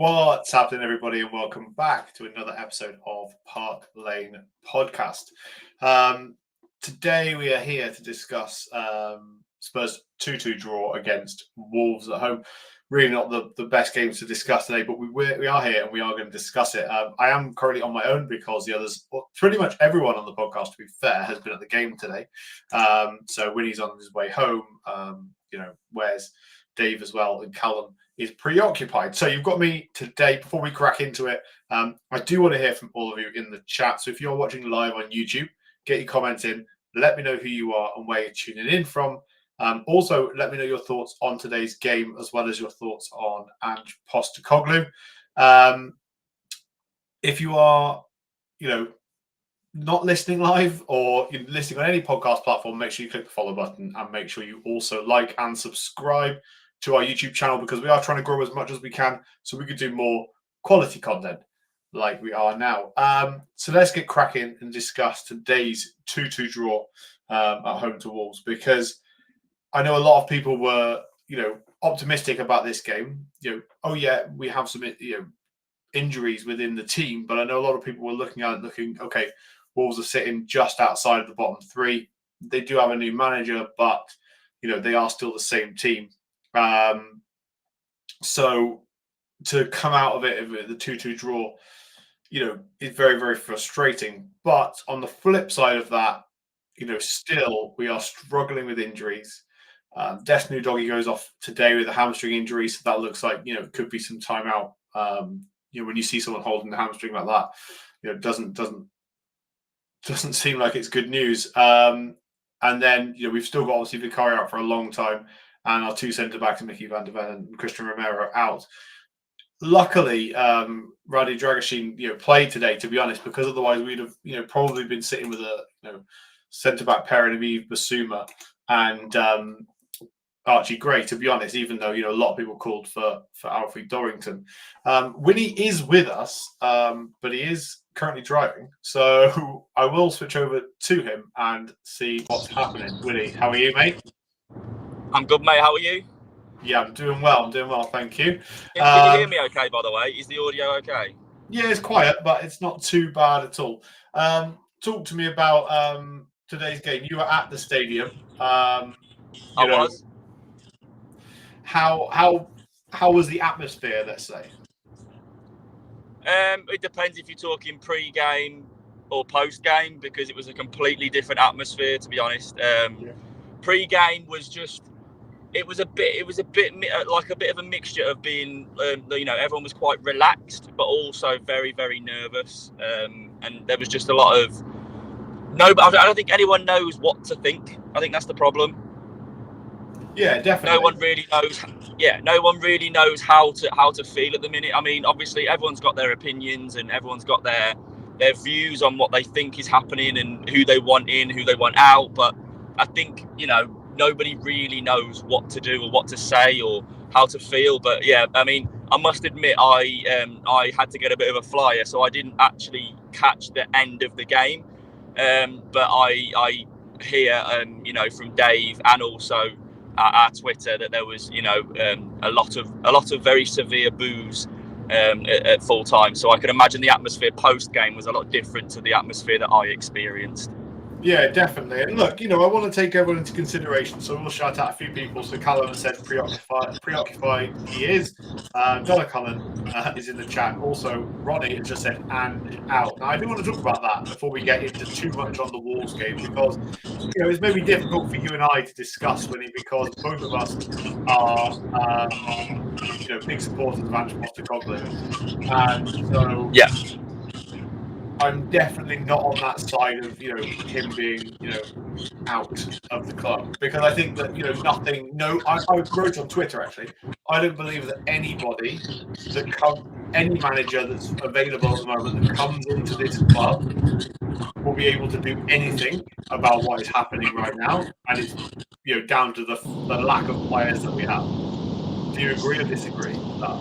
What's happening, everybody, and welcome back to another episode of Park Lane Podcast. Today we are here to discuss Spurs 2-2 draw against Wolves at home. Really not the best games to discuss today, but we are here and we are going to discuss it. I am currently on my own because the others, pretty much everyone on the podcast, to be fair, has been at the game today. So Winnie's on his way home. Where's Dave as well, and Callum is preoccupied. So you've got me today. Before we crack into it, I do want to hear from all of you in the chat. So if you're watching live on YouTube, get your comments in. Let me know who you are and where you're tuning in from. Also, let me know your thoughts on today's game, as well as your thoughts on Ange Postecoglou. If you are, not listening live or you're listening on any podcast platform, make sure you click the follow button and make sure you also like and subscribe to our YouTube channel, because we are trying to grow as much as we can so we could do more quality content like we are now. So let's get cracking and discuss today's 2-2 draw at home to Wolves, because I know a lot of people were, optimistic about this game. We have some, injuries within the team, but I know a lot of people were looking at it okay, Wolves are sitting just outside of the bottom three. They do have a new manager, but, they are still the same team. So to come out of it, the 2-2 draw, is very, very frustrating. But on the flip side of that, still we are struggling with injuries. Destiny Doggy goes off today with a hamstring injury, so that looks like, it could be some time out. When you see someone holding the hamstring like that, it doesn't seem like it's good news. And then, we've still got obviously Vicario out for a long time, and our two centre-backs, Mickey van der Ven and Christian Romero, out. Luckily, Radi Dragashin, played today, to be honest, because otherwise we'd have, probably been sitting with a, centre-back pairing of Yves Bissouma and Archie Gray, to be honest, even though, a lot of people called for Alfie Dorrington. Winnie is with us, but he is currently driving. So I will switch over to him and see what's happening. Winnie, how are you, mate? I'm good, mate. How are you? Yeah, I'm doing well. Thank you. Can you hear me okay, by the way? Is the audio okay? Yeah, it's quiet, but it's not too bad at all. Talk to me about today's game. You were at the stadium. I was. How was the atmosphere, let's say? It depends if you're talking pre-game or post-game, because it was a completely different atmosphere, to be honest. Pre-game was just, it was a bit like a bit of a mixture of being, everyone was quite relaxed, but also very, very nervous. And there was just a lot of I don't think anyone knows what to think. I think that's the problem. Yeah, definitely. No one really knows how to feel at the minute. I mean, obviously everyone's got their opinions and everyone's got their views on what they think is happening and who they want in, who they want out. But I think, nobody really knows what to do or what to say or how to feel. But yeah, I mean, I must admit I had to get a bit of a flyer, so I didn't actually catch the end of the game. But I hear, from Dave and also our Twitter that there was, a lot of very severe boos at full time. So I can imagine the atmosphere post game was a lot different to the atmosphere that I experienced. Yeah, definitely. And look, I want to take everyone into consideration. So we'll shout out a few people. So Callum has said preoccupied he is. Donna Cullen is in the chat. Also, Ronnie has just said and out. Now, I do want to talk about that before we get into too much on the Wolves game, because, it's maybe difficult for you and I to discuss, Winnie, because both of us are, big supporters of Ange Postecoglou. And so, yeah. I'm definitely not on that side of, him being, out of the club, because I think that, I wrote on Twitter, actually, I don't believe that any manager that's available at the moment that comes into this club will be able to do anything about what is happening right now. And it's, down to the lack of players that we have. Do you agree or disagree with that?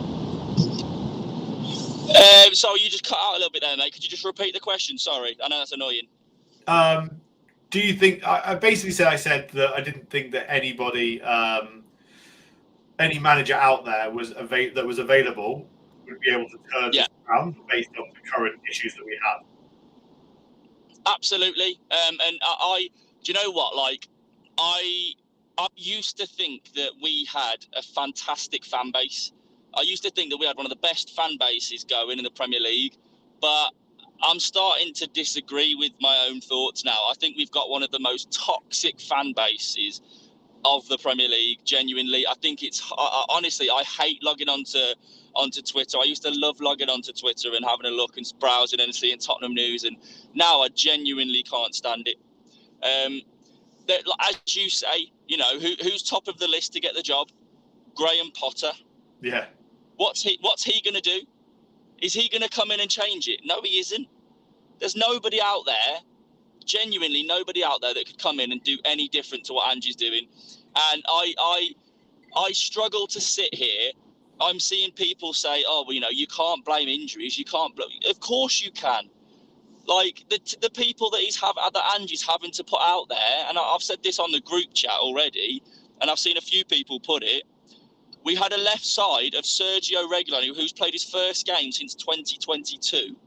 So you just cut out a little bit there, mate. Could you just repeat the question? Sorry, I know that's annoying. Do you think I basically said that I didn't think that anybody, any manager out there was available would be able to turn Yeah. this around based on the current issues that we have. Absolutely. And I, do you know what? Like, I used to think that we had a fantastic fan base. I used to think that we had one of the best fan bases going in the Premier League, but I'm starting to disagree with my own thoughts now. I think we've got one of the most toxic fan bases of the Premier League. Genuinely, I think it's honestly, I hate logging onto Twitter. I used to love logging onto Twitter and having a look and browsing and seeing Tottenham news, and now I genuinely can't stand it. As you say, you know, who's top of the list to get the job? Graham Potter. Yeah. What's he going to do? Is he going to come in and change it? No, he isn't. There's nobody out there, genuinely nobody out there that could come in and do any different to what Ange's doing. And I struggle to sit here. I'm seeing people say, oh, well, you know, you can't blame injuries. You can't blame. Of course you can. Like the people that that Ange's having to put out there, and I've said this on the group chat already, and I've seen a few people put it. We had a left side of Sergio Reguilon, who's played his first game since 2022,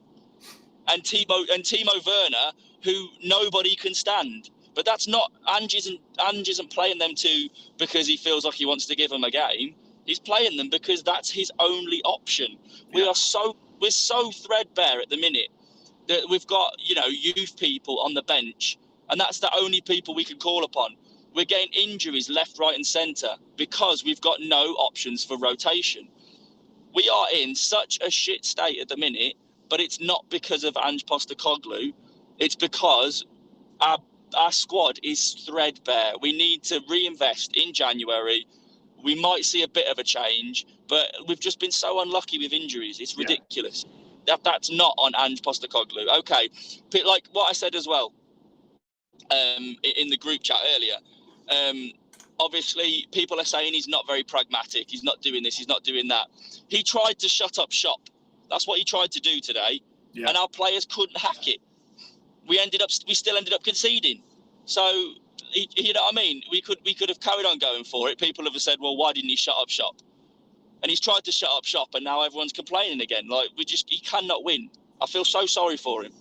and Timo Werner, who nobody can stand. But that's not Ange isn't playing them two because he feels like he wants to give them a game. He's playing them because that's his only option. Yeah. We're so threadbare at the minute that we've got, you know, youth people on the bench, and that's the only people we can call upon. We're getting injuries left, right, and centre because we've got no options for rotation. We are in such a shit state at the minute, but it's not because of Ange Postecoglou. It's because our squad is threadbare. We need to reinvest in January. We might see a bit of a change, but we've just been so unlucky with injuries. It's ridiculous. Yeah. That's not on Ange Postecoglou. Okay, like what I said as well in the group chat earlier. Obviously, people are saying he's not very pragmatic. He's not doing this. He's not doing that. He tried to shut up shop. That's what he tried to do today, and our players couldn't hack it. We still ended up conceding. So, you know what I mean? We could have carried on going for it. People have said, well, why didn't he shut up shop? And he's tried to shut up shop, and now everyone's complaining again. Like, he cannot win. I feel so sorry for him.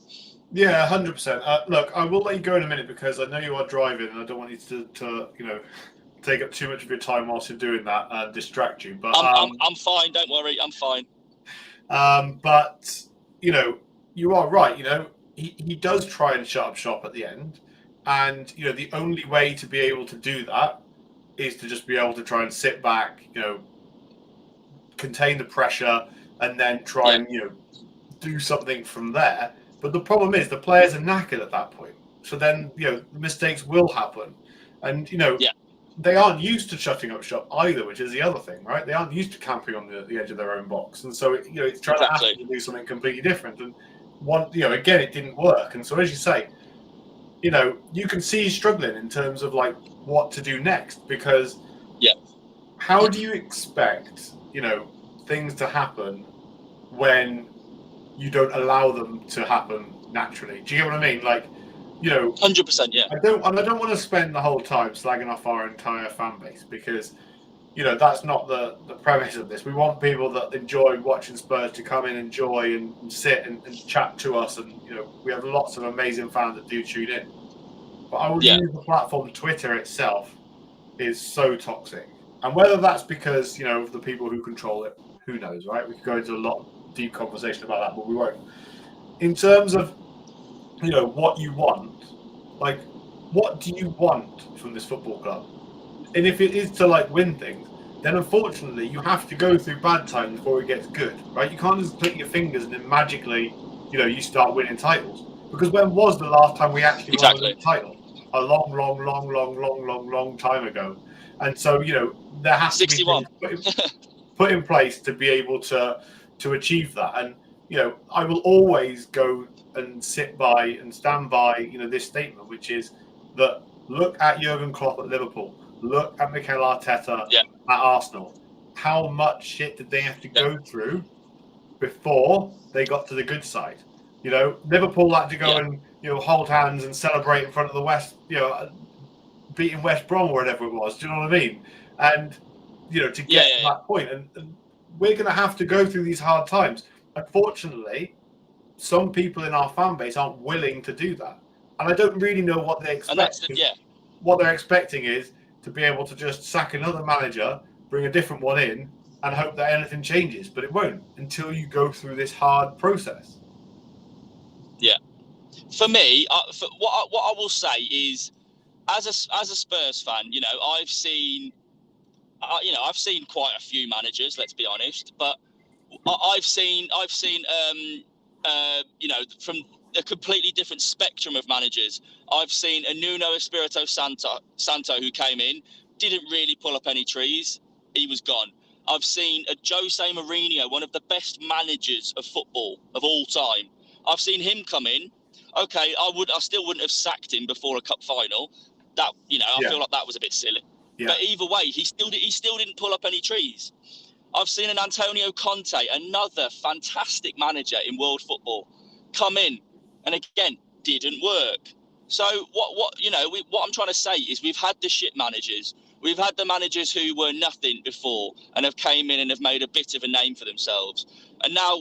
Yeah, 100%. Look, I will let you go in a minute because I know you are driving, and I don't want you to you know, take up too much of your time whilst you're doing that and distract you. But I'm fine. Don't worry. I'm fine. But you know, you are right. You know, he does try and shut up shop at the end, and you know, the only way to be able to do that is to just be able to try and sit back, you know, contain the pressure, and then try and, you know, do something from there. But the problem is the players are knackered at that point. So then, you know, mistakes will happen. And, you know, they aren't used to shutting up shop either, which is the other thing, right? They aren't used to camping on the edge of their own box. And so, you know, it's trying to ask them to do something completely different. And you know, again, it didn't work. And so, as you say, you know, you can see he's struggling in terms of like what to do next, because how do you expect, you know, things to happen when you don't allow them to happen naturally? Do you get what I mean? Like, you know, 100%. Yeah. I don't want to spend the whole time slagging off our entire fan base, because, you know, that's not the premise of this. We want people that enjoy watching Spurs to come in, enjoy and sit and chat to us, and, you know, we have lots of amazing fans that do tune in. But I would use the platform Twitter itself is so toxic, and whether that's because, you know, of the people who control it, who knows, right? We could go into a lot of deep conversation about that, but we won't. In terms of, you know, what you want, like, what do you want from this football club? And if it is to like win things, then unfortunately you have to go through bad times before it gets good, right? You can't just click your fingers and then magically, you know, you start winning titles. Because when was the last time we actually won a title? A long time ago. And so, you know, there has to be things put in place to be able to achieve that. And, you know, I will always go and sit by and stand by, you know, this statement, which is that look at Jurgen Klopp at Liverpool, look at Mikel Arteta at Arsenal. How much shit did they have to go through before they got to the good side? You know, Liverpool had to go and, you know, hold hands and celebrate in front of the West, you know, beating West Brom or whatever it was. Do you know what I mean? And, you know, to get to that point, and we're going to have to go through these hard times. Unfortunately, some people in our fan base aren't willing to do that. And I don't really know what they expect. What they're expecting is to be able to just sack another manager, bring a different one in, and hope that anything changes. But it won't until you go through this hard process. Yeah. For me, what I will say is, as a Spurs fan, I've seen quite a few managers. Let's be honest, but I've seen from a completely different spectrum of managers. I've seen a Nuno Espirito Santo who came in, didn't really pull up any trees. He was gone. I've seen a Jose Mourinho, one of the best managers of football of all time. I've seen him come in. Okay, I still wouldn't have sacked him before a cup final. I feel like that was a bit silly. Yeah. But either way, he still didn't pull up any trees. I've seen an Antonio Conte, another fantastic manager in world football, come in and again didn't work. So what I'm trying to say is, we've had the shit managers. We've had the managers who were nothing before and have came in and have made a bit of a name for themselves. And now,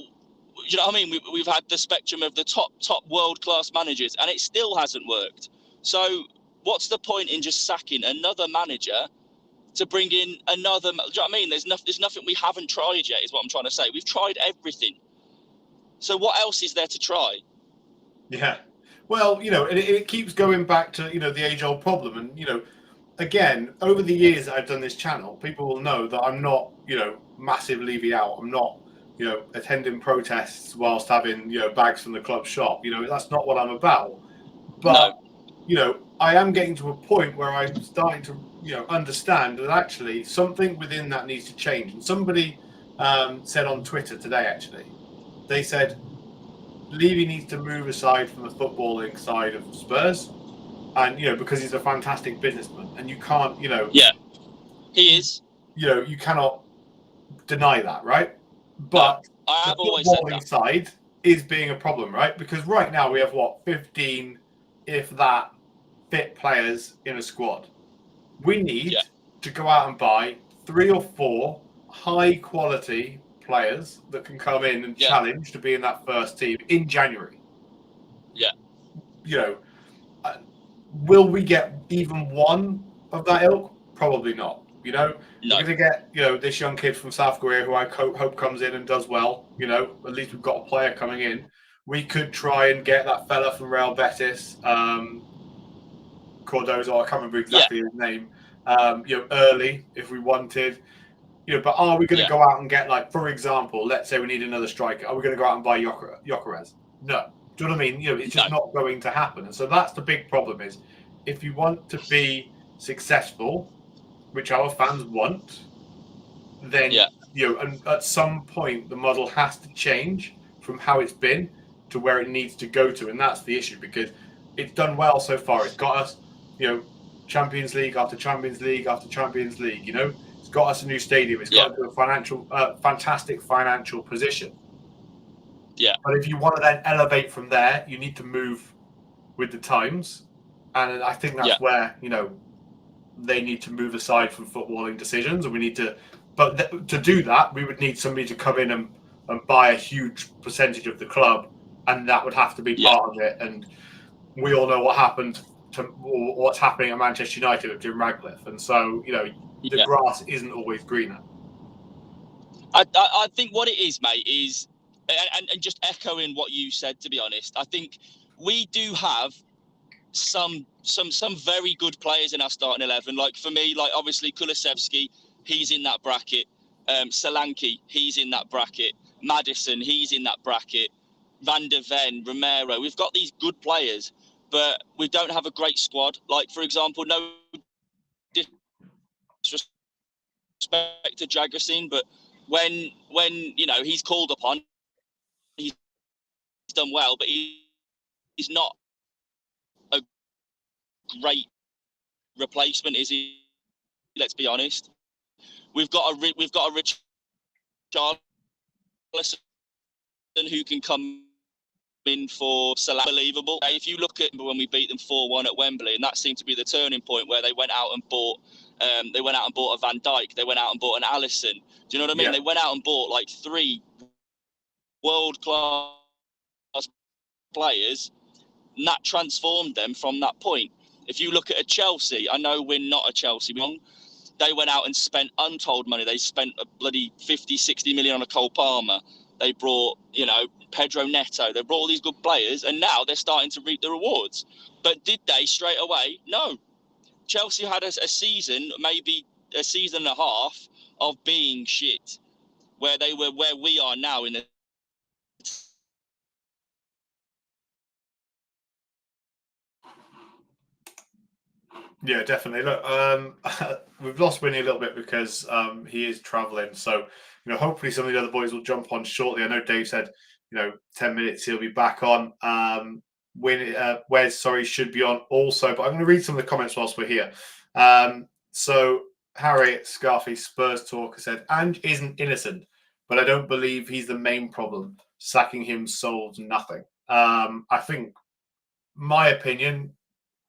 you know what I mean? We've had the spectrum of the top world-class managers, and it still hasn't worked. So what's the point in just sacking another manager to bring in another? Do you know what I mean? There's nothing we haven't tried yet, is what I'm trying to say. We've tried everything. So what else is there to try? Yeah. Well, it keeps going back to, the age-old problem. And, again, over the years that I've done this channel, people will know that I'm not, massive Levy out. I'm not, attending protests whilst having, bags from the club shop. That's not what I'm about. But, I am getting to a point where I'm starting to, understand that actually something within that needs to change. And somebody said on Twitter today, actually, they said, Levy needs to move aside from the footballing side of Spurs, and because he's a fantastic businessman, and you can't, yeah, he is. You cannot deny that, right? But the footballing side is being a problem, right? Because right now we have 15, if that, fit players in a squad. We need to go out and buy 3 or 4 high quality players that can come in and challenge to be in that first team in January. Yeah. Will we get even one of that ilk? Probably not. No. We're going to get, this young kid from South Korea who I hope comes in and does well. At least we've got a player coming in. We could try and get that fella from Real Betis, Cordozo, I can't remember exactly his name, early if we wanted. But are we going to go out and get, like, for example, let's say we need another striker. Are we going to go out and buy Gyökeres? No. Do you know what I mean? It's just not going to happen. And so that's the big problem is, if you want to be successful, which our fans want, then, and at some point the model has to change from how it's been to where it needs to go to. And that's the issue, because it's done well so far. It's got us, Champions League after Champions League after Champions League, It's got us a new stadium. It's got a fantastic financial position. Yeah. But if you want to then elevate from there, you need to move with the times. And I think that's where, they need to move aside from footballing decisions. And we need to, but to do that, we would need somebody to come in and buy a huge percentage of the club. And that would have to be part of it. And we all know what happened or what's happening at Manchester United with Jim Ratcliffe. And so, the grass isn't always greener. I think what it is, mate, is, and just echoing what you said, to be honest, I think we do have some very good players in our starting 11. Like, for me, like, obviously Kulusevski, he's in that bracket. Solanke, he's in that bracket. Maddison, he's in that bracket. Van der Ven, Romero, we've got these good players, but we don't have a great squad. Like, for example, no disrespect to Jagracine, but when he's called upon, he's done well, but he's not a great replacement, is he? Let's be honest. We've got a Richarlison who can come in for Salah. Unbelievable. If you look at when we beat them 4-1 at Wembley, and that seemed to be the turning point where they went out and bought They went out and bought a Van Dijk. They went out and bought an Alisson. Do you know what I mean? Yeah. They went out and bought like 3 world-class players, and that transformed them from that point. If you look at a Chelsea, I know we're not a Chelsea. They went out and spent untold money. They spent a bloody 50, 60 million on a Cole Palmer. They brought, Pedro Neto. They brought all these good players, and now they're starting to reap the rewards. But did they straight away? No. Chelsea had a season, maybe a season and a half, of being shit, where they were where we are now in the. Yeah, definitely. Look, we've lost Winnie a little bit because he is travelling. So, hopefully some of the other boys will jump on shortly. I know Dave said, 10 minutes he'll be back on. Wes, should be on also. But I'm going to read some of the comments whilst we're here. So Harry Scarfy Spurs Talker said, Ange isn't innocent, but I don't believe he's the main problem. Sacking him solves nothing. I think, my opinion,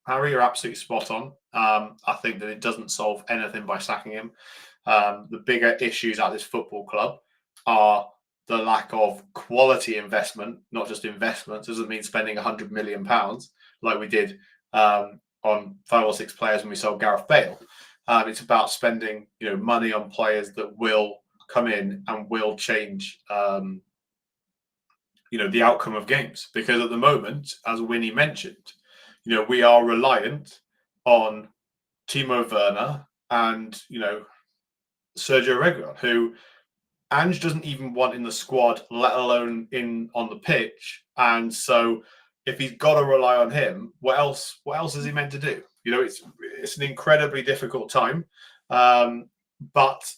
Harry, you're absolutely spot on. I think that it doesn't solve anything by sacking him. The bigger issues at this football club are the lack of quality investment, not just investment. Doesn't mean spending £100 million like we did on 5 or 6 players when we sold Gareth Bale. It's about spending, money on players that will come in and will change, the outcome of games. Because at the moment, as Winnie mentioned, we are reliant on Timo Werner and, Sergio Reguilon, who Ange doesn't even want in the squad, let alone on the pitch. And so if he's got to rely on him, what else is he meant to do? It's an incredibly difficult time. But,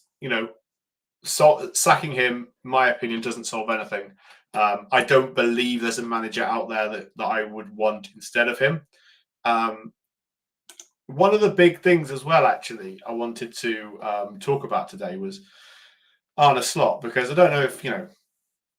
sacking him, in my opinion, doesn't solve anything. I don't believe there's a manager out there that I would want instead of him. One of the big things as well, actually, I wanted to talk about today was Arne Slot, because I don't know if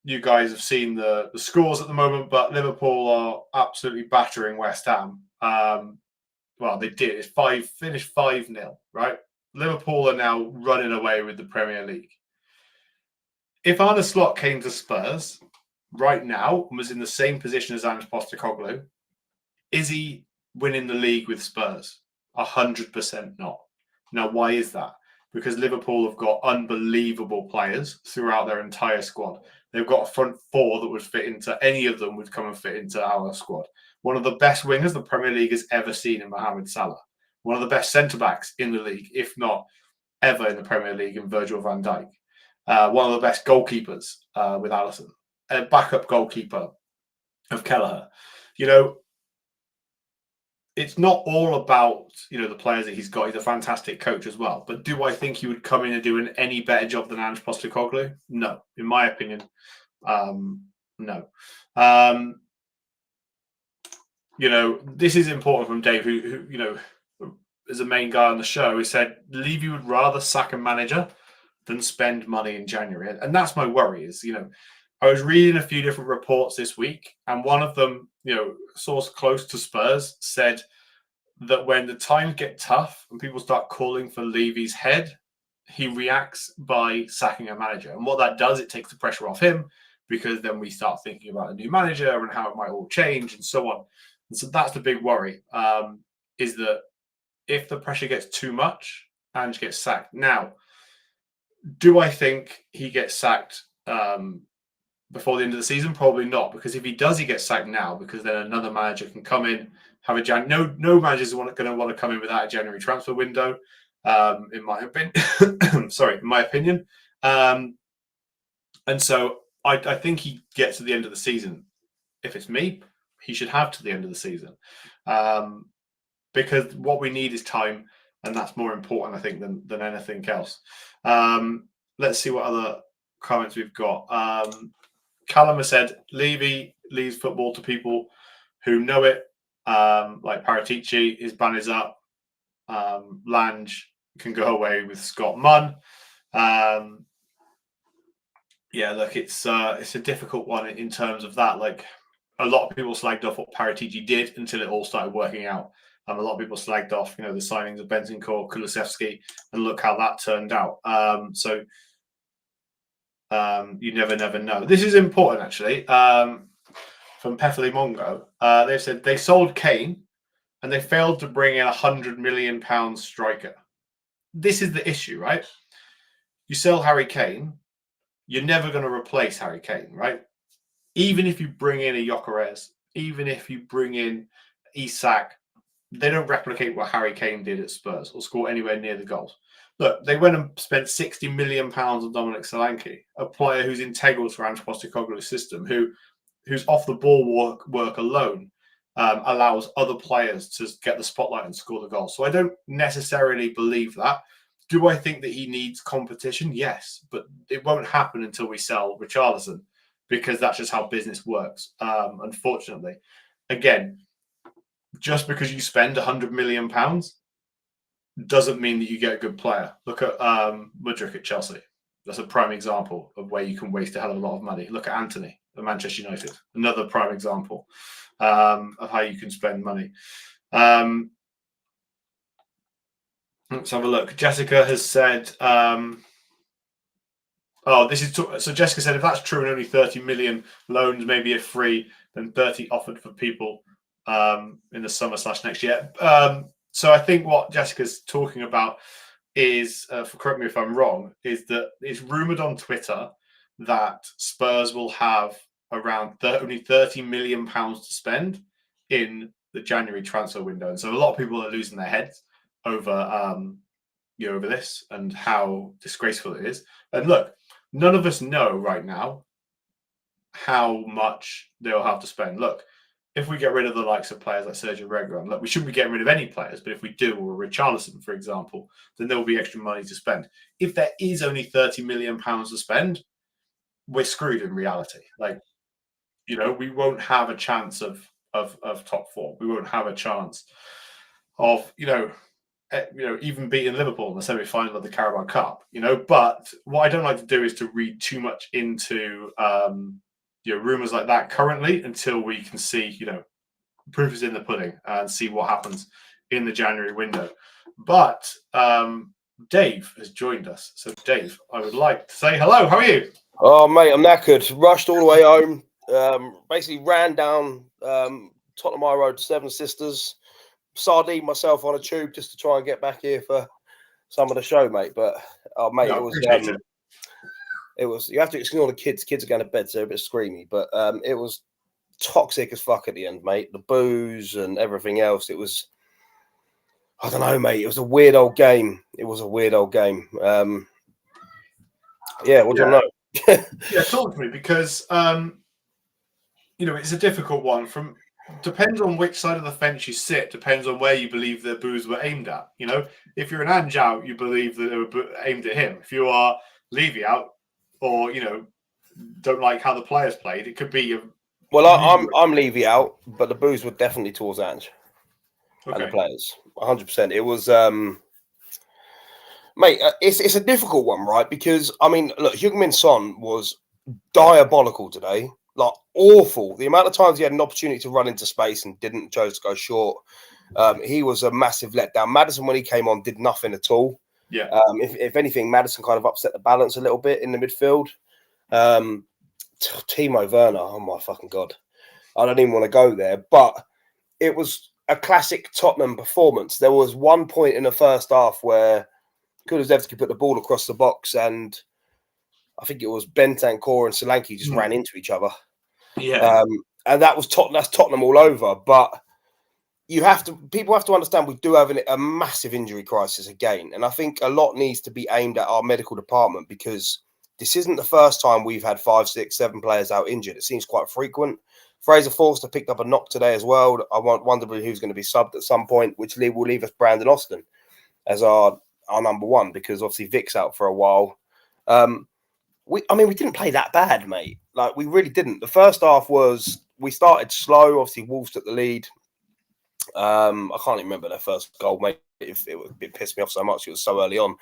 you guys have seen the scores at the moment, but Liverpool are absolutely battering West Ham. Well, they did. Finished 5-0, right? Liverpool are now running away with the Premier League. If Arne Slot came to Spurs right now and was in the same position as Ange Postecoglou, is he winning the league with Spurs? 100% not. Now, why is that? Because Liverpool have got unbelievable players throughout their entire squad. They've got a front 4 that would fit into any of them would come and fit into our squad. One of the best wingers the Premier League has ever seen in Mohamed Salah. One of the best centre-backs in the league, if not ever in the Premier League, in Virgil van Dijk. One of the best goalkeepers with Alisson. A backup goalkeeper of Kelleher. It's not all about, the players that he's got. He's a fantastic coach as well. But do I think he would come in and do an any better job than Ange Postecoglou? No. In my opinion, no. This is important from Dave, who is a main guy on the show. He said Levy would rather sack a manager than spend money in January. And that's my worry is, I was reading a few different reports this week, and one of them, a source close to Spurs, said that when the times get tough and people start calling for Levy's head, he reacts by sacking a manager. And what that does, it takes the pressure off him, because then we start thinking about a new manager and how it might all change and so on. And so that's the big worry, is that if the pressure gets too much, Ange gets sacked. Now, do I think he gets sacked before the end of the season? Probably not, because if he does, he gets sacked now, because then another manager can come in, have a no managers are going to want to come in without a January transfer window, in my opinion. Sorry, in my opinion. And so I think he gets to the end of the season. If it's me, he should have to the end of the season, because what we need is time, and that's more important, I think, than anything else. Let's see what other comments we've got. Callum has said Levy leaves football to people who know it, like Paratici. His ban is up. Lange can go away with Scott Munn. Yeah, look, it's a difficult one in terms of that. Like, a lot of people slagged off what Paratici did until it all started working out. A lot of people slagged off, the signings of Bentancur, Kulusevski, and look how that turned out. So you never know. This is important, actually. From Pefeli Mongo, they said they sold Kane and they failed to bring in £100 million striker. This is the issue, right? You sell Harry Kane, you're never going to replace Harry Kane, right? Even if you bring in a Gyökeres, even if you bring in Isak, they don't replicate what Harry Kane did at Spurs or score anywhere near the goals. Look, they went and spent £60 million on Dominic Solanke, a player who's integral to Ange Postecoglou's system, who's off the ball work alone allows other players to get the spotlight and score the goal. So I don't necessarily believe that. Do I think that he needs competition? Yes, but it won't happen until we sell Richarlison, because that's just how business works, unfortunately. Again, just because you spend £100 million doesn't mean that you get a good player. Look at Mudryk at Chelsea. That's a prime example of where you can waste a hell of a lot of money. Look at Anthony at Manchester United. Another prime example of how you can spend money. Let's have a look. Jessica has said, so Jessica said, if that's true and only 30 million loans, maybe a free, then 30 offered for people in the summer/next year. So I think what Jessica's talking about is, correct me if I'm wrong, is that it's rumoured on Twitter that Spurs will have around only £30 million to spend in the January transfer window. And so a lot of people are losing their heads over over this and how disgraceful it is. And look, none of us know right now how much they'll have to spend. Look, if we get rid of the likes of players like Sergio Reguilon, look, we shouldn't be getting rid of any players, but if we do, or Richarlison, for example, then there will be extra money to spend. If there is only £30 million to spend, we're screwed in reality. Like, we won't have a chance of top four. We won't have a chance of, even beating Liverpool in the semi-final of the Carabao Cup, But what I don't like to do is to read too much into, rumours like that currently until we can see, proof is in the pudding and see what happens in the January window. But Dave has joined us. So, Dave, I would like to say hello. How are you? Oh, mate, I'm knackered. Rushed all the way home. Basically ran down Tottenham High Road to Seven Sisters. Sardined myself on a tube just to try and get back here for some of the show, mate. But, mate, it was, you have to ignore the kids. Kids are going to bed, so they're a bit screamy. But it was toxic as fuck at the end, mate. The booze and everything else. It was, I don't know, mate. It was a weird old game. Yeah, what do you know? Yeah, talk to me, because it's a difficult one. Depends on which side of the fence you sit. Depends on where you believe the boos were aimed at. If you're an Ange out, you believe that they were aimed at him. If you are Levy out, or don't like how the players played, it could be. I'm Levy out, but the boos were definitely towards Ange and the players. 100%. It was. Mate, it's a difficult one, right? Because, I mean, look, Heung-min Son was diabolical today. Like, awful. The amount of times he had an opportunity to run into space and didn't, chose to go short. He was a massive letdown. Maddison, when he came on, did nothing at all. Yeah. If anything, Maddison kind of upset the balance a little bit in the midfield. Timo Werner, oh my fucking God. I don't even want to go there. But it was a classic Tottenham performance. There was one point in the first half where Kulusevski put the ball across the box, and I think it was Bentancur and Solanke just ran into each other. Yeah. And that was that's Tottenham all over. But people have to understand we do have a massive injury crisis again. And I think a lot needs to be aimed at our medical department, because this isn't the first time we've had 5, 6, 7 players out injured. It seems quite frequent. Fraser Forster picked up a knock today as well. I wonder who's going to be subbed at some point, which will leave us Brandon Austin as our number one, because obviously Vic's out for a while. We didn't play that bad, mate. Like, we really didn't. The first half we started slow. Obviously, Wolves took the lead. I can't even remember their first goal, mate. It pissed me off so much. It was so early on.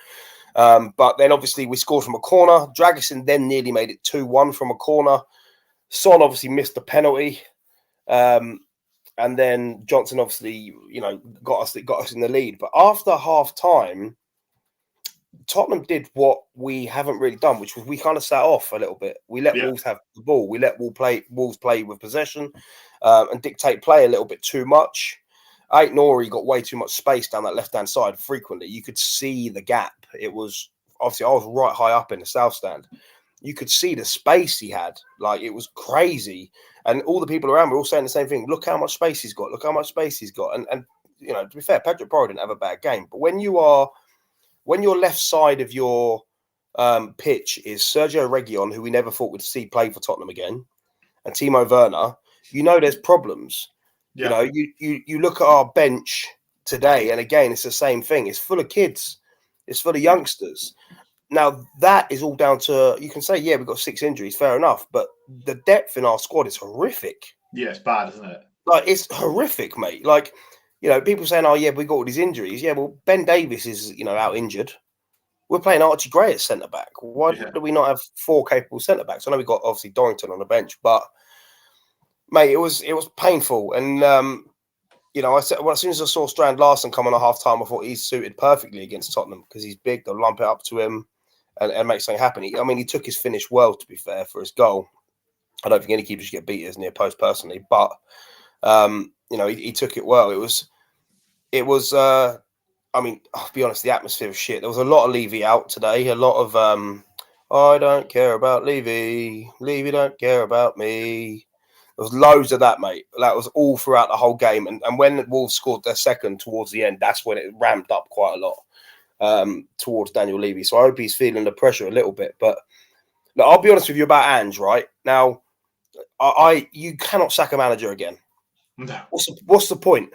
But then obviously we scored from a corner. Dragusin then nearly made it 2-1 from a corner. Son obviously missed the penalty. and then Johnson obviously, got us in the lead. But after half time, Tottenham did what we haven't really done, which was we kind of sat off a little bit. We let Wolves have the ball. We let Wolves play with possession and dictate play a little bit too much. Ait-Nouri got way too much space down that left-hand side frequently. You could see the gap. It was obviously I was right high up in the south stand. You could see the space he had. Like, it was crazy. And all the people around were all saying the same thing. Look how much space he's got. Look how much space he's got. And to be fair, Pedro Porro didn't have a bad game. But when your left side of your pitch is Sergio Reguilon, who we never thought we'd see play for Tottenham again, and Timo Werner, there's problems. Yeah. You look at our bench today, and again, it's the same thing. It's full of kids. It's full of youngsters. Now, that is all down to, you can say, yeah, we've got 6 injuries, fair enough, but the depth in our squad is horrific. Yeah, it's bad, isn't it? Like, it's horrific, mate. Like, people saying, oh, yeah, we got all these injuries. Yeah, well, Ben Davies is, out injured. We're playing Archie Gray at centre-back. Why do we not have 4 capable centre-backs? I know we've got, obviously, Dorrington on the bench, but, mate, it was painful. And, I said, as soon as I saw Strand Larsen come on at half-time, I thought he's suited perfectly against Tottenham because he's big. They'll lump it up to him and make something happen. He took his finish well, to be fair, for his goal. I don't think any keeper should get beat as near post personally, but he took it well. I'll be honest, the atmosphere was shit. There was a lot of Levy out today. A lot of I don't care about Levy. Levy don't care about me. There was loads of that, mate. That was all throughout the whole game. And when Wolves scored their second towards the end, that's when it ramped up quite a lot towards Daniel Levy. So I hope he's feeling the pressure a little bit. But look, I'll be honest with you about Ange, right? Now, you cannot sack a manager again. No. What's the point?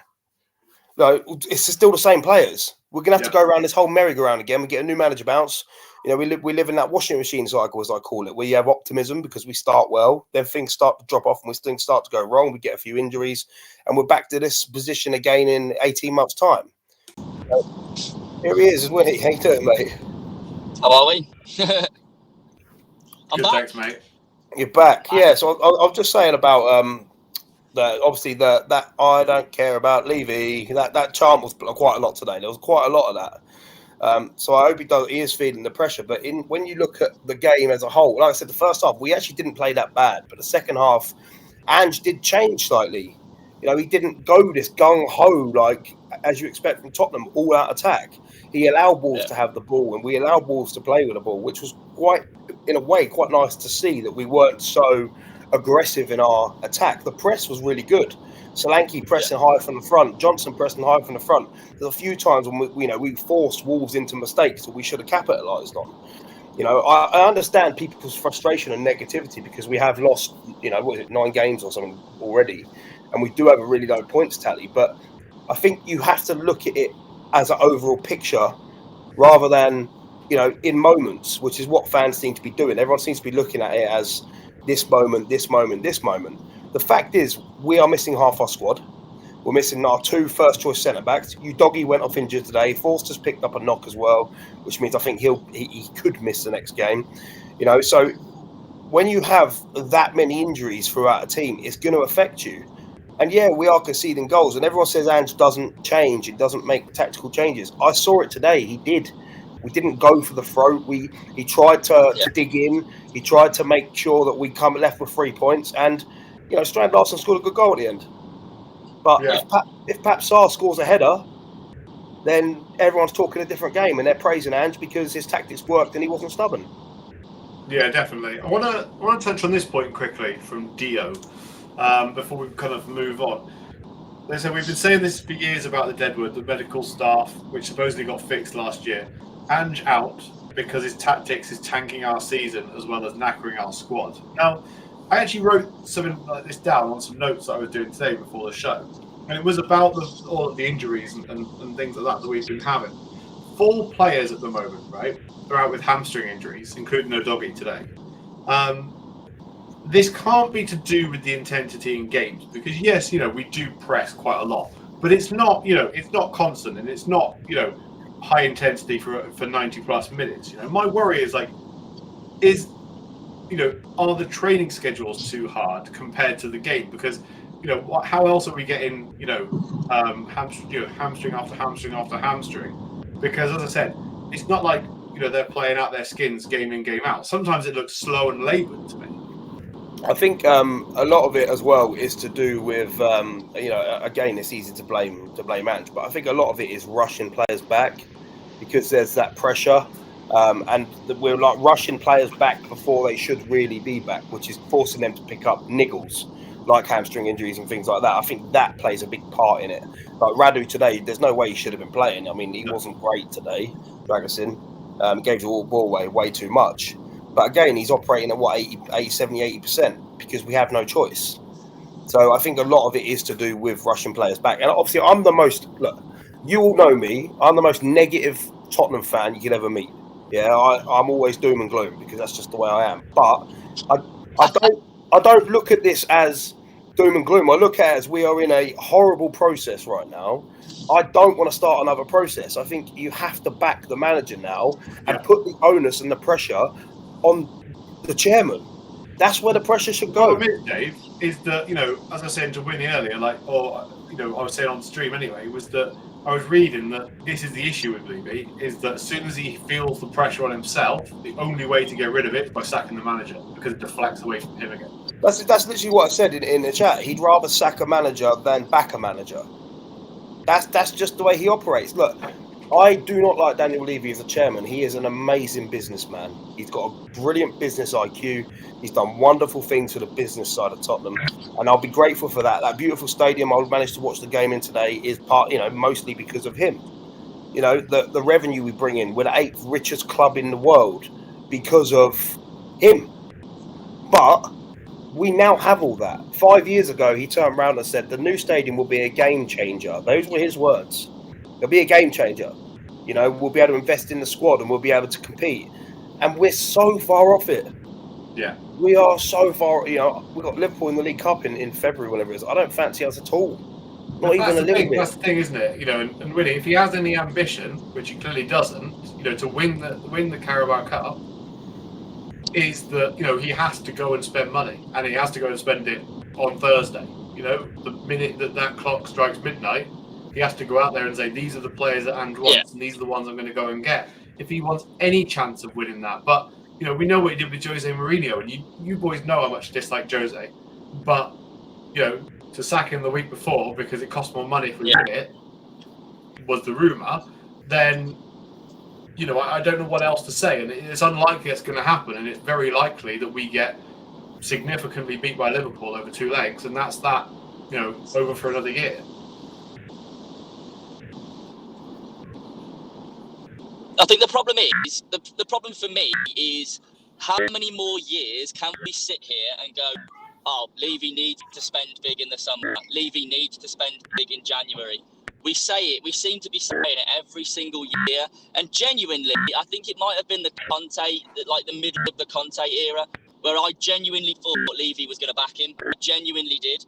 No, it's still the same players. We're going to have to go around this whole merry-go-round again. We get a new manager bounce. We live in that washing machine cycle, as I call it, where you have optimism because we start well, then things start to drop off and things start to go wrong. We get a few injuries, and we're back to this position again in 18 months' time. Here he is, isn't he? How you doing, mate? How are we? Good, thanks, mate. You're back. Yeah, so I was just saying about that I don't care about Levy. That chant was quite a lot today. There was quite a lot of that. So I hope he is feeling the pressure. But when you look at the game as a whole, like I said, the first half we actually didn't play that bad, but the second half, Ange did change slightly. He didn't go this gung ho like as you expect from Tottenham, all out attack. He allowed Wolves to have the ball, and we allowed Wolves to play with the ball, which was quite nice to see that we weren't so aggressive in our attack. The press was really good. Solanke pressing high from the front, Johnson pressing high from the front. There's a few times when we forced Wolves into mistakes that we should have capitalised on. I understand people's frustration and negativity because we have lost, 9 games or something already, and we do have a really low points tally. But I think you have to look at it as an overall picture rather than, in moments, which is what fans seem to be doing. Everyone seems to be looking at it as this moment, this moment, this moment. The fact is, we are missing half our squad. We're missing our 2 first-choice centre-backs. Udogie went off injured today. Forster's picked up a knock as well, which means I think he could miss the next game. So when you have that many injuries throughout a team, it's going to affect you. And yeah, we are conceding goals. And everyone says Ange doesn't change. It doesn't make tactical changes. I saw it today. He did. We didn't go for the throat. He tried to dig in. He tried to make sure that we come left with 3 points. And, Strand Larsen scored a good goal at the end. But if Pap Sarr scores a header, then everyone's talking a different game and they're praising Ange because his tactics worked and he wasn't stubborn. Yeah, definitely. I want to touch on this point quickly from Dio before we kind of move on. They said we've been saying this for years about the Deadwood, the medical staff, which supposedly got fixed last year. Ange out because his tactics is tanking our season as well as knackering our squad. Now, I actually wrote something like this down on some notes that I was doing today before the show. And it was about all of the injuries and things like that we've been having. 4 players at the moment, right? They're out with hamstring injuries, including Udogie today. This can't be to do with the intensity in games because, yes, we do press quite a lot. But it's not, it's not constant and it's not, high intensity for 90 plus minutes. My worry is are the training schedules too hard compared to the game? Because how else are we getting, hamstring after hamstring after hamstring? Because as I said, it's not like, they're playing out their skins game in, game out. Sometimes it looks slow and laboured to me. I think a lot of it as well is to do with again, it's easy to blame Ange, but I think a lot of it is rushing players back because there's that pressure, and we're like rushing players back before they should really be back, which is forcing them to pick up niggles like hamstring injuries and things like that. I think that plays a big part in it. Like Radu today, there's no way he should have been playing. I mean, he wasn't great today. Dragosin gave the ball away way too much. But again, he's operating at what, 80% because we have no choice. So I think a lot of it is to do with rushing players back. And obviously, you all know me. I'm the most negative Tottenham fan you could ever meet. Yeah, I'm always doom and gloom because that's just the way I am. But I don't look at this as doom and gloom. I look at it as we are in a horrible process right now. I don't want to start another process. I think you have to back the manager now and put the onus and the pressure on the chairman. That's where the pressure should go. The problem is, Dave, is that, as I said to Winnie earlier, I was saying on stream anyway, was that I was reading that this is the issue with Levy, is that as soon as he feels the pressure on himself, the only way to get rid of it is by sacking the manager, because it deflects away from him again. That's literally what I said in the chat. He'd rather sack a manager than back a manager. That's just the way he operates. Look, I do not like Daniel Levy as a chairman. He is an amazing businessman. He's got a brilliant business IQ. He's done wonderful things for the business side of Tottenham, and I'll be grateful for that. That beautiful stadium I managed to watch the game in today is mostly because of him. The revenue we bring in, we're the 8th richest club in the world because of him. But we now have all that. 5 years ago, he turned around and said the new stadium will be a game changer. Those were his words. It'll be a game changer. We'll be able to invest in the squad and we'll be able to compete. And we're so far off it. Yeah. We are so far. We've got Liverpool in the League Cup in February, whenever it is. I don't fancy us at all. Not even a little bit. That's the thing, isn't it? And really, if he has any ambition, which he clearly doesn't, to win the Carabao Cup, is that he has to go and spend money, and he has to go and spend it on Thursday. The minute that clock strikes midnight, he has to go out there and say, these are the players that Ange wants, and these are the ones I'm going to go and get. If he wants any chance of winning that. But, we know what he did with Jose Mourinho, and you boys know how much I dislike Jose. But, to sack him the week before because it cost more money for it was the rumour, then, I don't know what else to say. And it's unlikely it's going to happen, and it's very likely that we get significantly beat by Liverpool over 2 legs, and that's that, over for another year. I think the problem is, the problem for me is how many more years can we sit here and go, oh, Levy needs to spend big in the summer, Levy needs to spend big in January. We say it, we seem to be saying it every single year, and genuinely, I think it might have been the middle of the Conte era, where I genuinely thought Levy was going to back him. I genuinely did.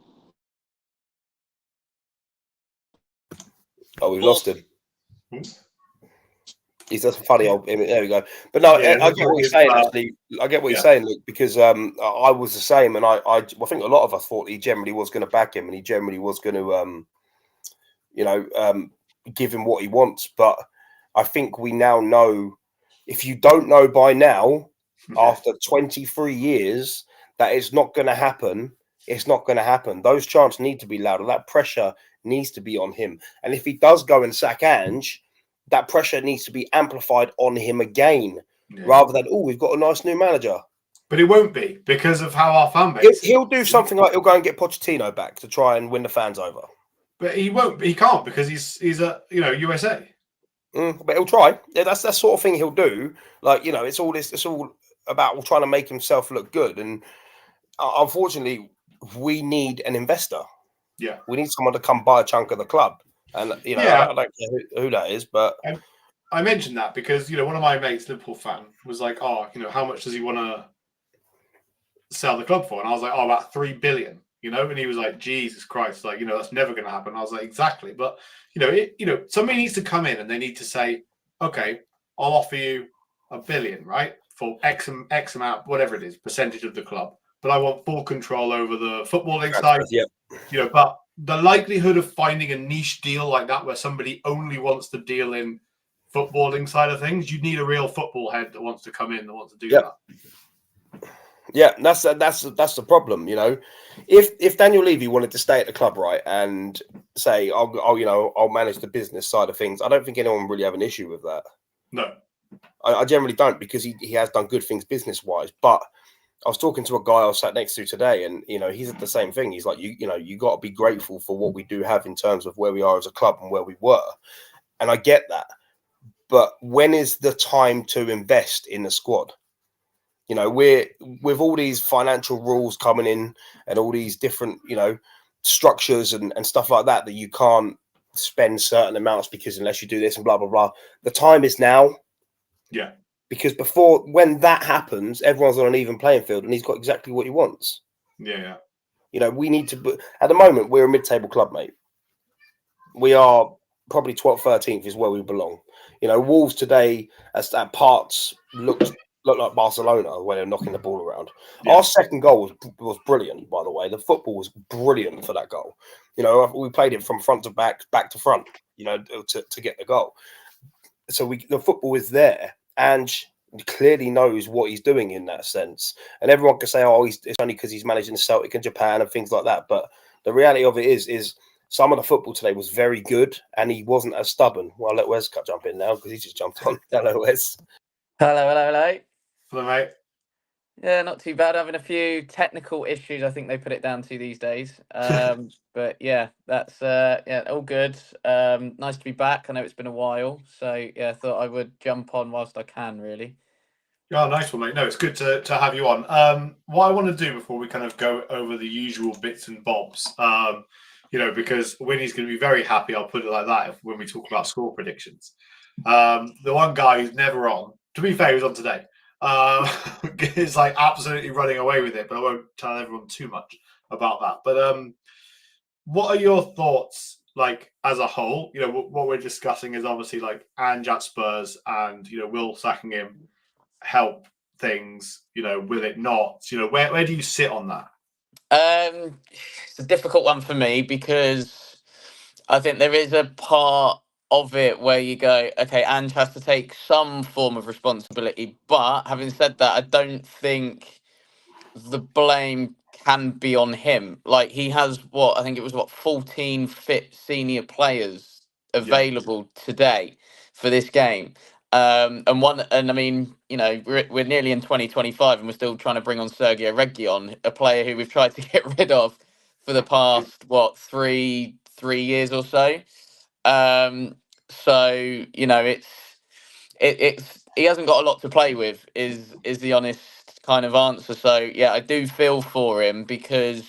Oh, we've lost him. He's just funny old. There we go. But no, I get what you're saying. Actually, I get what you're saying, Luke, because I was the same, and I think a lot of us thought he generally was going to back him, and he generally was going to, give him what he wants. But I think we now know. If you don't know by now, after 23 years, that it's not going to happen. It's not going to happen. Those chants need to be louder. That pressure needs to be on him. And if he does go and sack Ange, that pressure needs to be amplified on him again, rather than, we've got a nice new manager. But it won't be, because of how our fan base He'll do something like he'll go and get Pochettino back to try and win the fans over. But he won't. He can't, because he's a USA. But he'll try. Yeah, that's that sort of thing he'll do. It's all about trying to make himself look good. And unfortunately, we need an investor. Yeah, we need someone to come buy a chunk of the club. And I don't care who that is, but I mentioned that because one of my mates, Liverpool fan, was like, "Oh, how much does he want to sell the club for?" And I was like, "Oh, about 3 billion." And he was like, "Jesus Christ, that's never going to happen." I was like, "Exactly," but somebody needs to come in and they need to say, "Okay, I'll offer you $1 billion, right, for X amount, whatever it is, percentage of the club." but I want full control over the footballing That's side. yeah. But the likelihood of finding a niche deal like that where somebody only wants to deal in footballing side of things, you need a real football head that wants to come in, that wants to do that. Yeah, that's the problem. If Daniel Levy wanted to stay at the club, right, and say, I'll manage the business side of things, I don't think anyone really have an issue with that. No, I generally don't, because he has done good things business wise. But I was talking to a guy I was sat next to today, and he said the same thing. He's like, you got to be grateful for what we do have in terms of where we are as a club and where we were, and I get that. But when is the time to invest in the squad? We're with all these financial rules coming in and all these different, structures and stuff like that you can't spend certain amounts because unless you do this and blah, blah, blah. The time is now. Yeah. Because before, when that happens, everyone's on an even playing field and he's got exactly what he wants. Yeah. We need to, at the moment, we're a mid-table club, mate. We are probably 12th, 13th is where we belong. Wolves today, at parts, looked like Barcelona when they're knocking the ball around. Yeah. Our second goal was brilliant, by the way. The football was brilliant for that goal. We played it from front to back to front, to get the goal. So the football is there. And clearly knows what he's doing in that sense. And everyone can say, it's only because he's managing the Celtic in Japan and things like that. But the reality of it is some of the football today was very good and he wasn't as stubborn. Well, I'll let Wes jump in now because he just jumped on. Hello, Wes. Hello. Hello, mate. Yeah, not too bad. Having a few technical issues, I think they put it down to these days. But yeah, that's all good. Nice to be back. I know it's been a while, so yeah, I thought I would jump on whilst I can. Really. Oh, nice one, mate. No, it's good to have you on. What I want to do before we kind of go over the usual bits and bobs, because Winnie's going to be very happy. I'll put it like that when we talk about score predictions. The one guy who's never on. To be fair, he was on today. Is like absolutely running away with it, but I won't tell everyone too much about that. But what are your thoughts, like as a whole? What we're discussing is obviously like Ange at Spurs, and Will sacking him help things. Will it not? Where do you sit on that? It's a difficult one for me because I think there is a part of it where you go, okay, Ange has to take some form of responsibility. But having said that, I don't think the blame can be on him. Like he has 14 fit senior players available today for this game. And I mean, we're nearly in 2025 and we're still trying to bring on Sergio Reguilon, a player who we've tried to get rid of for the past three years or so. So it's he hasn't got a lot to play with is the honest kind of answer. So yeah, I do feel for him because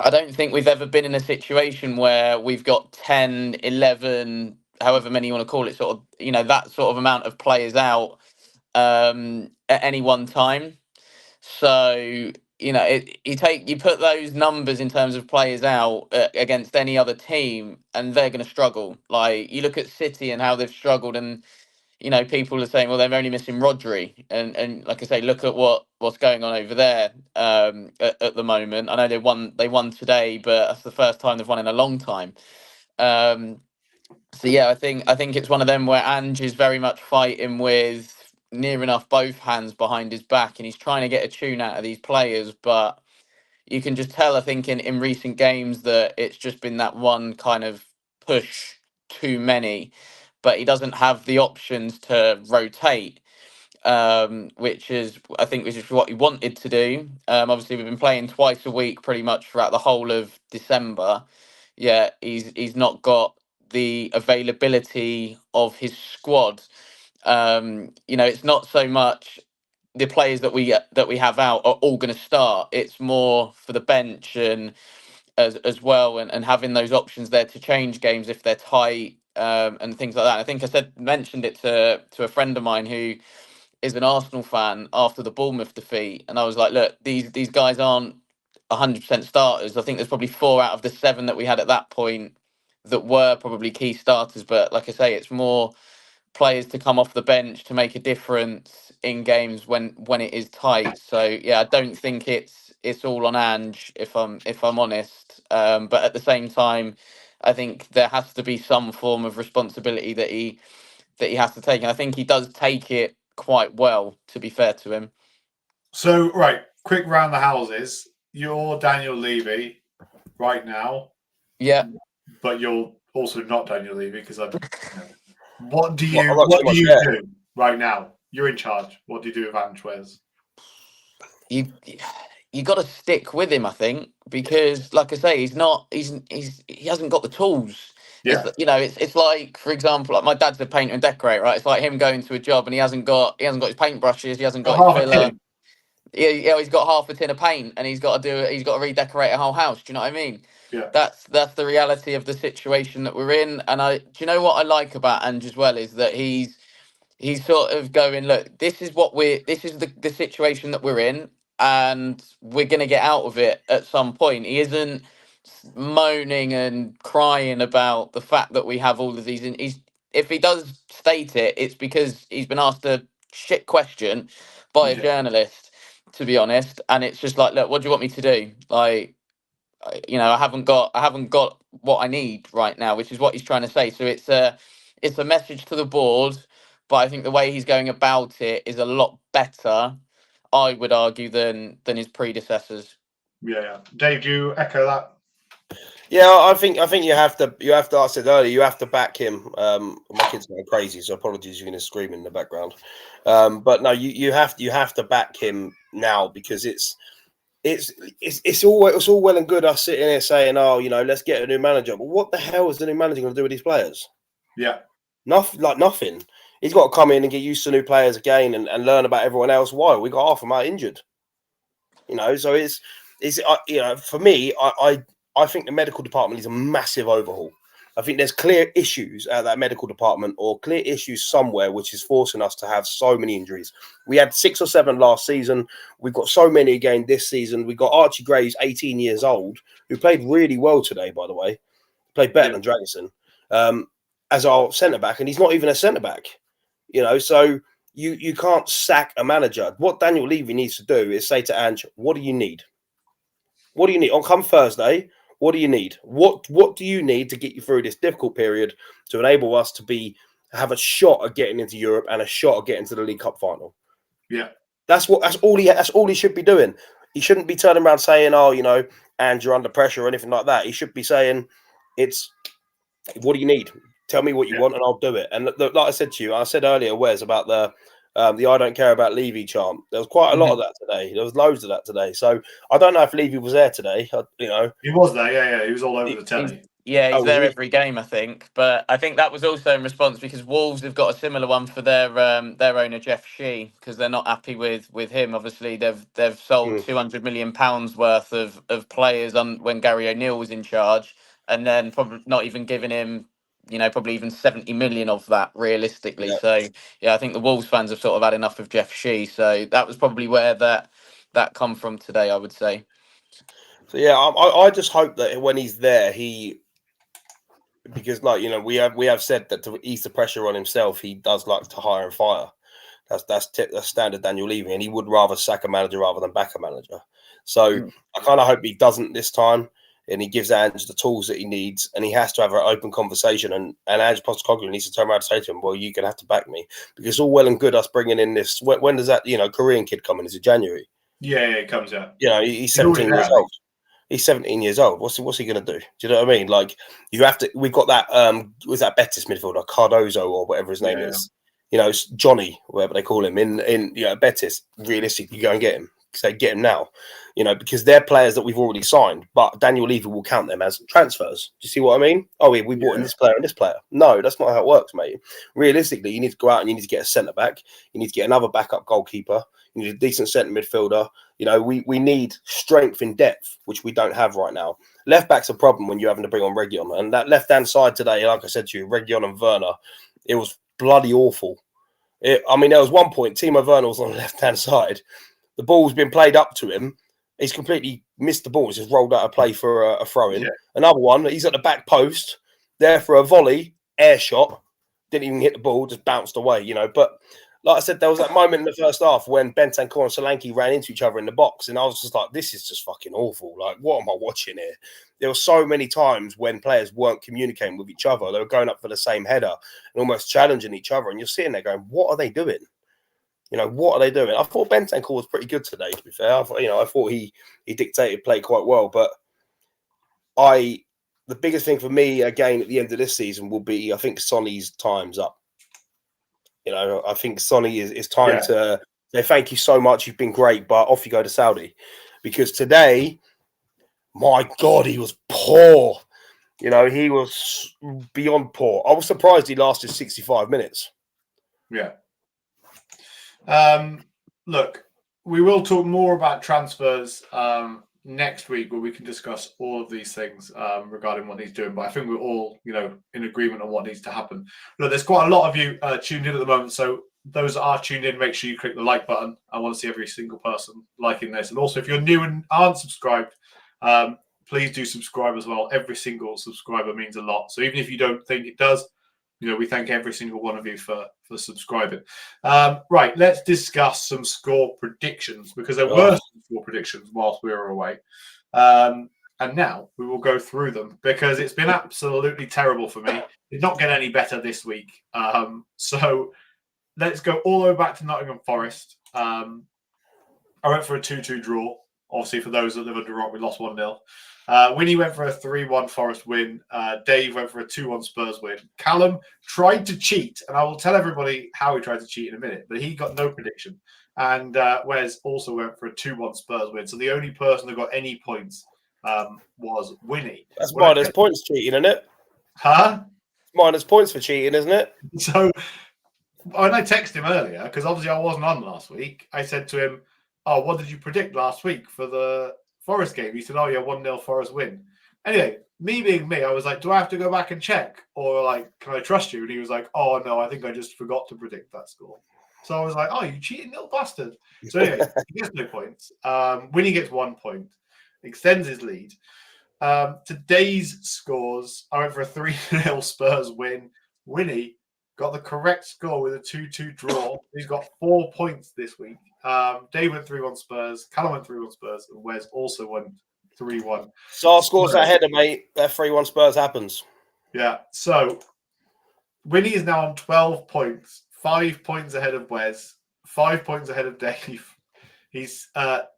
I don't think we've ever been in a situation where we've got 10, 11, however many you want to call it, sort of, that sort of amount of players out at any one time. So you put those numbers in terms of players out against any other team, and they're going to struggle. Like you look at City and how they've struggled, and people are saying, well, they're only missing Rodri, and like I say, look at what's going on over there at the moment. I know they won today, but that's the first time they've won in a long time. So yeah, I think it's one of them where Ange is very much fighting with near enough both hands behind his back, and he's trying to get a tune out of these players, but you can just tell, I think, in recent games that it's just been that one kind of push too many, but he doesn't have the options to rotate, which is what he wanted to do. Obviously, we've been playing twice a week pretty much throughout the whole of December. Yeah, he's not got the availability of his squad. It's not so much the players that we have out are all going to start. It's more for the bench and as well, and having those options there to change games if they're tight and things like that. I think I mentioned it to a friend of mine who is an Arsenal fan after the Bournemouth defeat, and I was like, look, these guys aren't 100% starters. I think there's probably 4 out of the 7 that we had at that point that were probably key starters. But like I say, it's more players to come off the bench to make a difference in games when it is tight. So yeah, I don't think it's all on Ange if I'm honest. But at the same time, I think there has to be some form of responsibility that he has to take, and I think he does take it quite well. To be fair to him. So right, quick round the houses. You're Daniel Levy right now, Yeah. but you're also not Daniel Levy because I. What do I've you got too much hair. do right now? You're in charge. What do you do with Ange Postecoglou? You got to stick with him, I think, because like I say, he hasn't got the tools. Yeah. It's like, for example, like my dad's a painter and decorator, right? It's like him going to a job and he hasn't got his paintbrushes, he hasn't got his filler. He's got half a tin of paint and he's got to redecorate a whole house. Do you know what I mean? Yeah. That's the reality of the situation that we're in. And do you know what I like about Ange as well is that he's sort of going, look, this is the situation that we're in, and we're going to get out of it at some point. He isn't moaning and crying about the fact that we have all of these. And if he does state it, it's because he's been asked a shit question by a journalist, to be honest. And it's just like, look, what do you want me to do? Like, I haven't got what I need right now, which is what he's trying to say. So it's a message to the board, but I think the way he's going about it is a lot better, I would argue, than his predecessors. Yeah. Dave, do you echo that? Yeah, I think you have to. I said earlier, you have to back him. My kids are going crazy, so apologies. You're going to scream in the background. But no, you have to back him now because it's all well and good us sitting here saying, oh, let's get a new manager. But what the hell is the new manager going to do with these players? Yeah. Nothing. He's got to come in and get used to new players again and learn about everyone else. Why? We got half of them out injured. So it's for me, I think the medical department needs a massive overhaul. I think there's clear issues at that medical department or clear issues somewhere, which is forcing us to have so many injuries. We had 6 or 7 last season. We've got so many again this season. We got Archie Graves, 18 years old, who played really well today, by the way. Played better than Dragonson as our centre-back, and he's not even a centre-back. So you can't sack a manager. What Daniel Levy needs to do is say to Ange, what do you need? What do you need? On come Thursday, what do you need? What do you need to get you through this difficult period to enable us to have a shot at getting into Europe and a shot at getting to the League Cup final? Yeah. That's all he should be doing. He shouldn't be turning around saying, oh, Ange, you're under pressure or anything like that. He should be saying, what do you need? Tell me what you want and I'll do it. And like I said to you, I said earlier, Wes, about the I don't care about Levy chant. There was quite a lot of that today. There was loads of that today. So I don't know if Levy was there today. He was there. Yeah. He was all over the telly. He's there every game, I think. But I think that was also in response because Wolves have got a similar one for their owner Jeff Shee because they're not happy with him. Obviously, they've sold £200 million worth of players when Gary O'Neill was in charge, and then probably not even giving him probably even 70 million of that realistically. Yeah. So yeah, I think the Wolves fans have sort of had enough of Jeff Shee. So that was probably where that come from today, I would say. So yeah, I just hope that when he's there, because we have said that to ease the pressure on himself, he does like to hire and fire. That's standard Daniel Levy, and he would rather sack a manager rather than back a manager. So I kind of hope he doesn't this time. And he gives Ange the tools that he needs, and he has to have an open conversation. And Ange Postecoglou needs to turn around and say to him, well, you're going to have to back me. Because it's all well and good us bringing in this. When does that, Korean kid come in? Is it January? Yeah, it comes out. He's 17 years old. He's 17 years old. What's he going to do? Do you know what I mean? Like, you have to. We've got that. Was that Betis midfielder, Cardozo or whatever his name is? It's Johnny, whatever they call him in Betis. Realistically, you go and get him. Say get him now, because they're players that we've already signed. But Daniel Levy will count them as transfers. Do you see what I mean? Oh, we bought in this player and this player. No, that's not how it works, mate. Realistically, you need to go out and you need to get a centre back. You need to get another backup goalkeeper. You need a decent centre midfielder. We need strength in depth, which we don't have right now. Left back's a problem when you're having to bring on Reguilon. And that left hand side today, like I said to you, Reguilon and Werner, it was bloody awful. There was one point Timo Werner was on the left hand side. The ball's been played up to him. He's completely missed the ball. He's just rolled out a play for a throw-in. Yeah. Another one, he's at the back post, there for a volley, air shot. didn't even hit the ball, just bounced away, you know. But like I said, there was that moment in the first half when Bentancur and Solanke ran into each other in the box, and I was just like, this is just fucking awful. Like, what am I watching here? There were so many times when players weren't communicating with each other. They were going up for the same header and almost challenging each other, and you're sitting there going, what are they doing? You know, what are they doing? I thought Bentancur was pretty good today, to be fair. I thought he dictated play quite well, but the biggest thing for me, again, at the end of this season will be, I think Sonny's time's up. You know, I think Sonny is time to say thank you so much. You've been great, but off you go to Saudi. Because today, my God, he was poor. You know, he was beyond poor. I was surprised he lasted 65 minutes. Yeah. Look, we will talk more about transfers next week, where we can discuss all of these things regarding what he's doing. But I think we're all, in agreement on what needs to happen. Look, there's quite a lot of you tuned in at the moment. So those that are tuned in, make sure you click the like button. I want to see every single person liking this. And also, if you're new and aren't subscribed, please do subscribe as well. Every single subscriber means a lot. So even if you don't think it does, we thank every single one of you for subscribing. Right, let's discuss some score predictions, because there were some score predictions whilst we were away. And now we will go through them, because it's been absolutely terrible for me. Did not get any better this week. So let's go all the way back to Nottingham Forest. I went for a 2-2 draw. Obviously, for those that live under rock, we lost 1-0. Winnie went for a 3-1 Forest win. Dave went for a 2-1 Spurs win. Callum tried to cheat, and I will tell everybody how he tried to cheat in a minute, but he got no prediction. And Wes also went for a 2-1 Spurs win. So the only person that got any points was Winnie. That's minus points cheating, isn't it? Huh? Minus points for cheating, isn't it? So when I texted him earlier, because obviously I wasn't on last week, I said to him, "Oh, what did you predict last week for the Forest game?" He said, "Oh, yeah, 1-0 Forest win." Anyway, me being me, I was like, do I have to go back and check? Or, like, can I trust you? And he was like, "Oh, no, I think I just forgot to predict that score." So I was like, "Oh, you cheating little bastard." So anyway, he gets no points. Winnie gets 1 point, extends his lead. Today's scores, I went for a 3-0 Spurs win. Winnie got the correct score with a 2-2 draw. He's got 4 points this week. Dave went 3-1 Spurs. Callum went 3-1 Spurs. And Wes also went 3-1. So our scores that header, mate. That 3-1 Spurs happens. Yeah. So Winnie is now on 12 points. 5 points ahead of Wes. 5 points ahead of Dave. He's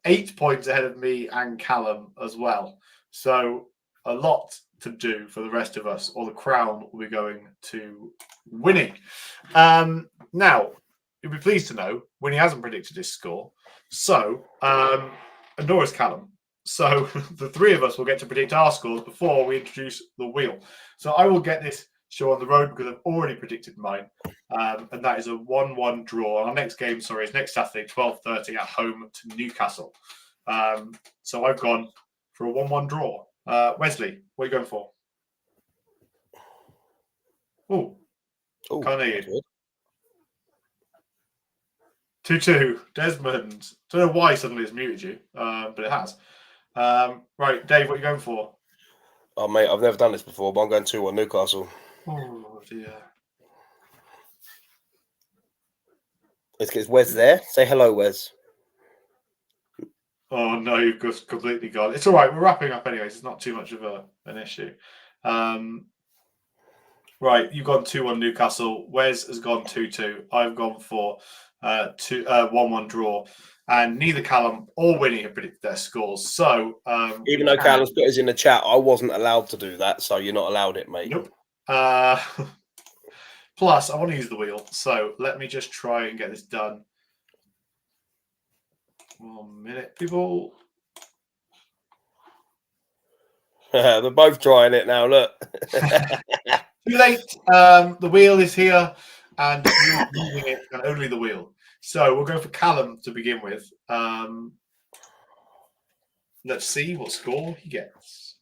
8 points ahead of me and Callum as well. So a lot to do for the rest of us, or the crown will be going to Winnie. Now, you'll be pleased to know Winnie hasn't predicted his score. So, and nor has Callum. So the three of us will get to predict our scores before we introduce the wheel. So I will get this show on the road, because I've already predicted mine. And that is a 1-1 draw. Our next game, is next Saturday, 12:30 at home to Newcastle. So I've gone for a 1-1 draw. Wesley, what are you going for? Oh, can't hear you. 2-2. Desmond. Don't know why suddenly it's muted you, but it has. Right, Dave, what are you going for? Oh, mate, I've never done this before, but I'm going 2-1 Newcastle. Oh, dear. Let's get Wes there. Say hello, Wes. Oh, no, you've just completely gone. It's all right. We're wrapping up anyways. It's not too much of an issue. Right, you've gone 2-1 Newcastle. Wes has gone 2-2. I've gone for 1-1 draw. And neither Callum or Winnie have predicted their scores. So, even though Callum's put us in the chat, I wasn't allowed to do that. So you're not allowed it, mate. Nope. Plus, I want to use the wheel. So let me just try and get this done. 1 minute, people. They're both trying it now. Look. Too late. The wheel is here, and we're using it, and only the wheel. So we'll go for Callum to begin with. Let's see what score he gets.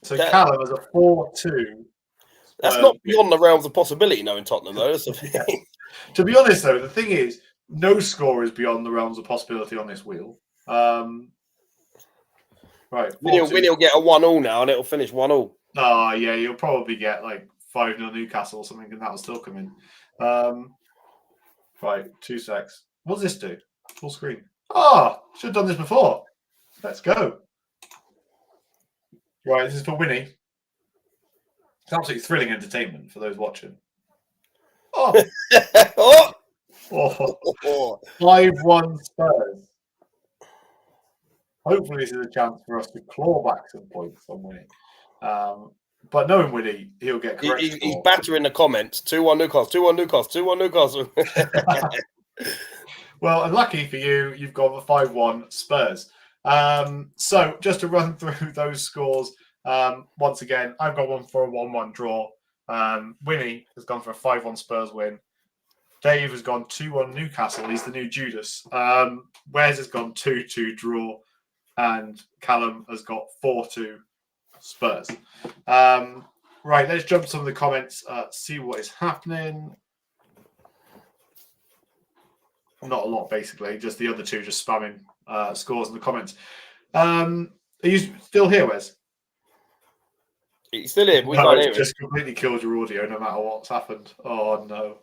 So Callum has a 4-2. That's not beyond the realms of possibility, knowing Tottenham, though. To be honest, though, the thing is, no score is beyond the realms of possibility on this wheel. Right. Winnie will get a 1-1 now, and it'll finish 1-1. Oh, yeah, you'll probably get like 5-0 Newcastle or something, and that'll still come in. Right, 2 secs. What does this do? Full screen. Oh, should have done this before. Let's go. Right, this is for Winnie. It's absolutely thrilling entertainment for those watching. Oh, Oh. 5-1 Spurs. Hopefully, this is a chance for us to claw back some points on Winnie. But knowing Winnie, he'll get correct. He's battering the comments. 2-1 Newcastle, 2-1 Newcastle, 2-1 Newcastle. Well, unlucky for you, you've got the 5-1 Spurs. So just to run through those scores, once again, I've got one for a 1-1 draw. Winnie has gone for a 5-1 Spurs win. Dave has gone 2-1 Newcastle. He's the new Judas. Wes has gone 2-2 draw. And Callum has got 4-2 Spurs. Right, let's jump to some of the comments, see what is happening. Not a lot, basically. Just the other two just spamming scores in the comments. Are you still here, Wes? He's still here. We No, can't it's hear him. just completely killed your audio, no matter what's happened. Oh no!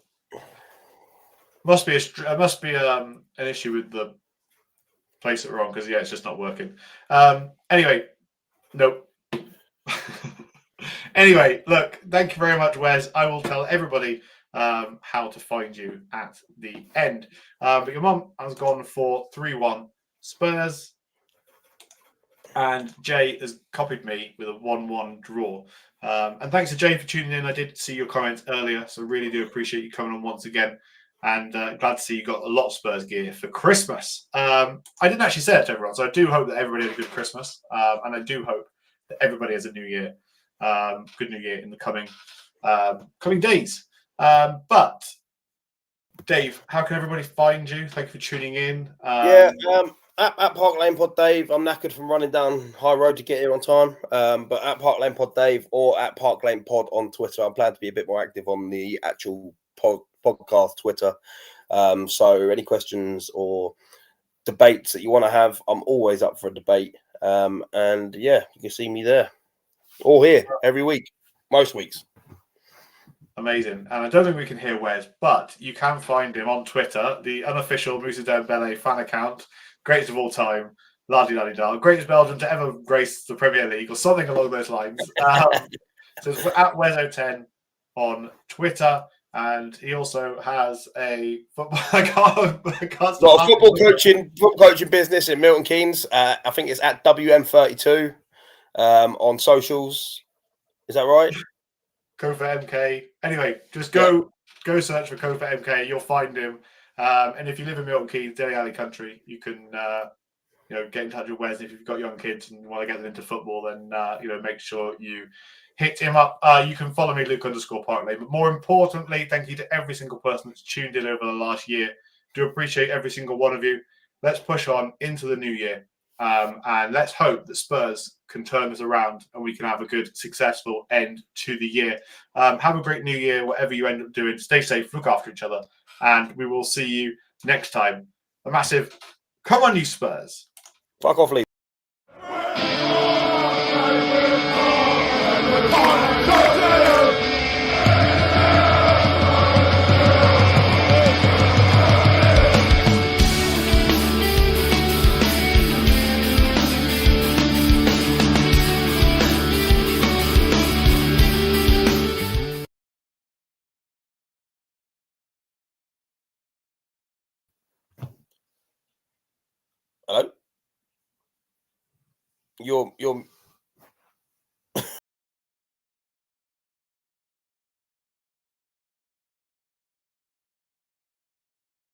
Must be an issue with the place that we're on, because yeah, it's just not working. Anyway, nope. Anyway, look, thank you very much, Wes. I will tell everybody how to find you at the end. But your mum has gone for 3-1 Spurs, and Jay has copied me with a 1-1 draw. And thanks to Jay for tuning in. I did see your comments earlier, so really do appreciate you coming on once again. And glad to see you got a lot of Spurs gear for Christmas. I didn't actually say it to everyone, so I do hope that everybody had a good Christmas. And I do hope that everybody has a new year. Good new year in the coming days. But Dave, how can everybody find you? Thank you for tuning in. At Park Lane Pod Dave. I'm knackered from running down High Road to get here on time. But at Park Lane Pod Dave or at Park Lane Pod on Twitter. I'm glad to be a bit more active on the actual podcast Twitter. So any questions or debates that you want to have, I'm always up for a debate. And yeah, you can see me there or here every week, most weeks. Amazing. And I don't think we can hear Wes, but you can find him on Twitter, the unofficial Moussa Dembele fan account, greatest of all time, la-di-da-di-da, greatest Belgian to ever grace the Premier League, or something along those lines. So it's at Wezo10 on Twitter, and he also has a football. I can't Got a football coaching business in Milton Keynes. I think it's at WM32 on socials. Is that right? Kofa MK. Anyway, just go search for Kofa MK. You'll find him. And if you live in Milton Keynes, Dele Alli country, you can get in touch with Wes. If you've got young kids and want to get them into football, then make sure you hit him up. You can follow me, Luke_Parkley. But more importantly, thank you to every single person that's tuned in over the last year. Do appreciate every single one of you. Let's push on into the new year. And let's hope that Spurs can turn this around and we can have a good, successful end to the year. Have a great new year, whatever you end up doing. Stay safe, look after each other, and we will see you next time. A massive come on, you Spurs. Fuck off, Lee. Hello? You're